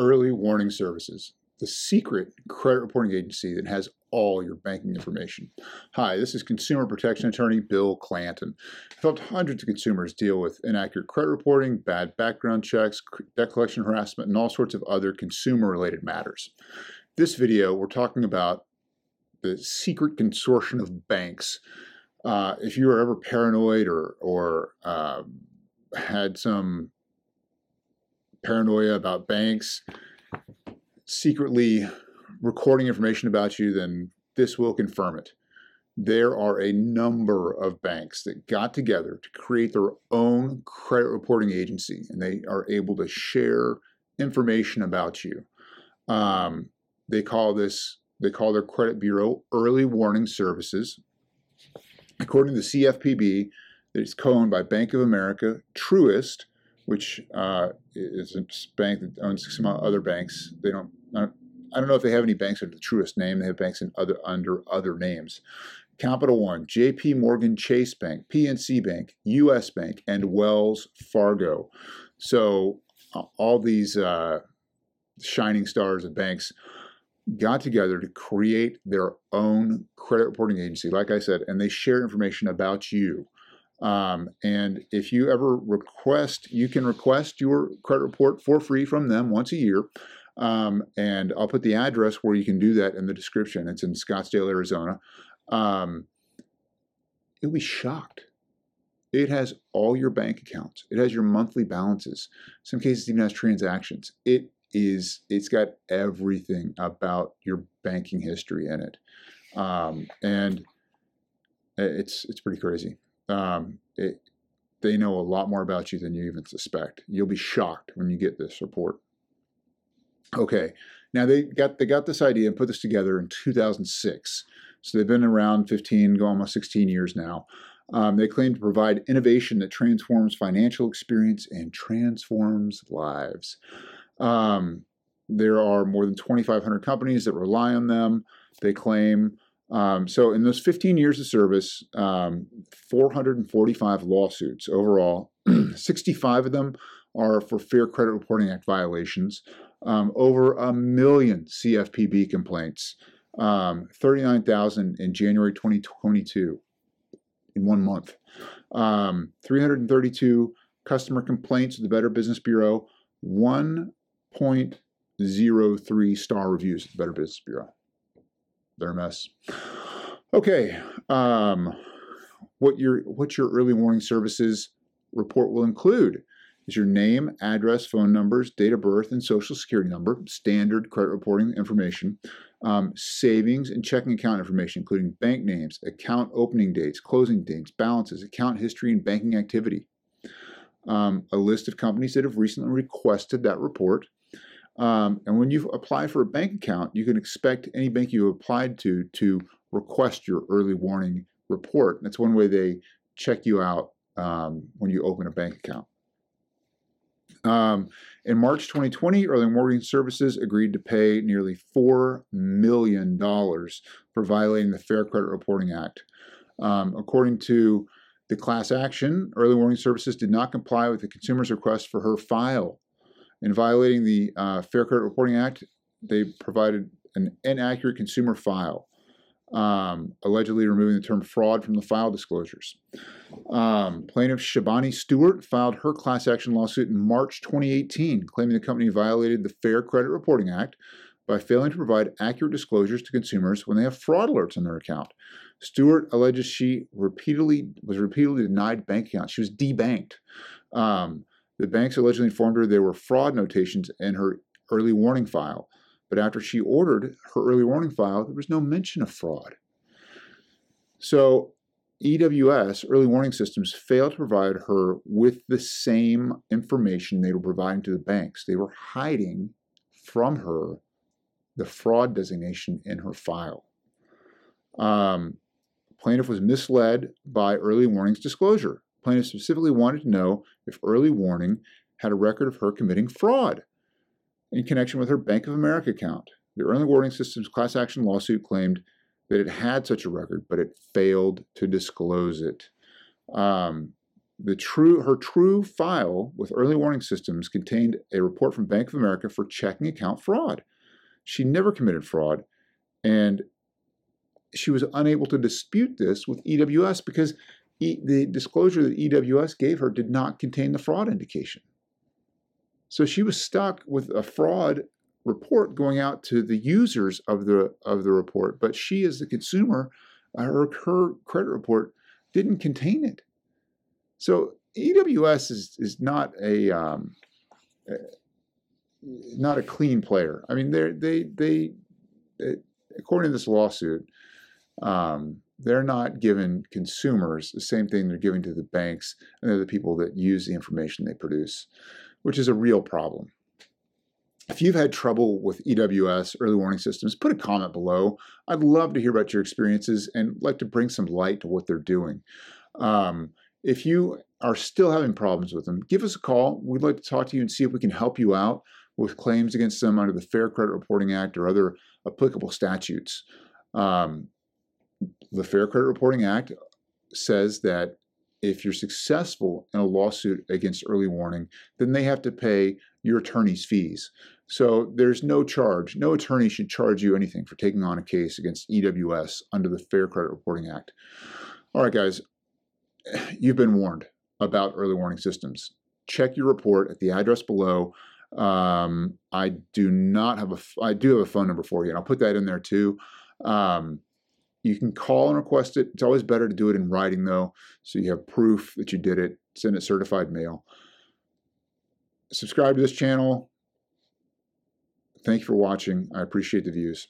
Early Warning Services, the secret credit reporting agency that has all your banking information. Hi, this is consumer protection attorney Bill Clanton. I've helped hundreds of consumers deal with inaccurate credit reporting, bad background checks, debt collection harassment, and all sorts of other consumer-related matters. This video, we're talking about the secret consortium of banks. If you were ever paranoid or had some paranoia about banks secretly recording information about you, then this will confirm it. There are a number of banks that got together to create their own credit reporting agency, and they are able to share information about you. They call their credit bureau Early Warning Services. According to the CFPB, it's co-owned by Bank of America, Truist, which is a bank that owns some other banks. I don't know if they have any banks under the Truist name. They have banks under other names. Capital One, JP Morgan Chase Bank, PNC Bank, US Bank, and Wells Fargo. So all these shining stars of banks got together to create their own credit reporting agency, like I said, and they share information about you. And if you ever request, you can request your credit report for free from them once a year. And I'll put the address where you can do that in the description. It's in Scottsdale, Arizona. You'll be shocked. It has all your bank accounts. It has your monthly balances. In some cases, it even has transactions. It's got everything about your banking history in it. And it's pretty crazy. They know a lot more about you than you even suspect. You'll be shocked when you get this report. Okay, now they got this idea and put this together in 2006. So they've been around 15, almost 16 years now. They claim to provide innovation that transforms financial experience and transforms lives. There are more than 2,500 companies that rely on them, they claim. So in those 15 years of service, 445 lawsuits overall. 65 of them are for Fair Credit Reporting Act violations. Over 1 million CFPB complaints. 39,000 in January 2022 in 1 month. 332 customer complaints with the Better Business Bureau. 1.03 star reviews at the Better Business Bureau. They're a mess. Okay, what your early warning services report will include is your name, address, phone numbers, date of birth, and social security number, standard credit reporting information, savings and checking account information, including bank names, account opening dates, closing dates, balances, account history, and banking activity. A list of companies that have recently requested that report. And when you apply for a bank account, you can expect any bank you applied to request your early warning report. That's one way they check you out when you open a bank account. In March 2020, Early Warning Services agreed to pay nearly $4 million for violating the Fair Credit Reporting Act. According to the class action, Early Warning Services did not comply with the consumer's request for her file. In violating the Fair Credit Reporting Act, they provided an inaccurate consumer file, allegedly removing the term fraud from the file disclosures. Plaintiff Shabani Stewart filed her class action lawsuit in March 2018, claiming the company violated the Fair Credit Reporting Act by failing to provide accurate disclosures to consumers when they have fraud alerts on their account. Stewart alleges she was repeatedly denied bank accounts. She was debanked. The banks allegedly informed her there were fraud notations in her early warning file, but after she ordered her early warning file, there was no mention of fraud. So EWS, Early Warning Systems, failed to provide her with the same information they were providing to the banks. They were hiding from her the fraud designation in her file. Plaintiff was misled by Early Warning's disclosure. Plaintiff specifically wanted to know if Early Warning had a record of her committing fraud in connection with her Bank of America account. The Early Warning Systems class action lawsuit claimed that it had such a record, but it failed to disclose it. her true file with early warning systems contained a report from Bank of America for checking account fraud. She never committed fraud, and she was unable to dispute this with EWS because the disclosure that EWS gave her did not contain the fraud indication. So she was stuck with a fraud report going out to the users of the report, but she, as the consumer, her credit report didn't contain it. So EWS is not a clean player. I mean, they according to this lawsuit, they're not giving consumers the same thing they're giving to the banks and they're the people that use the information they produce, which is a real problem. If you've had trouble with EWS, early warning systems, put a comment below. I'd love to hear about your experiences and like to bring some light to what they're doing. If you are still having problems with them, give us a call. We'd like to talk to you and see if we can help you out with claims against them under the Fair Credit Reporting Act or other applicable statutes. The Fair Credit Reporting Act says that if you're successful in a lawsuit against early warning, then they have to pay your attorney's fees. So there's no charge. No attorney should charge you anything for taking on a case against EWS under the Fair Credit Reporting Act. All right, guys, you've been warned about early warning systems. Check your report at the address below. I do have a phone number for you, and I'll put that in there too. You can call and request it. It's always better to do it in writing, though, so you have proof that you did it. Send it certified mail. Subscribe to this channel. Thank you for watching. I appreciate the views.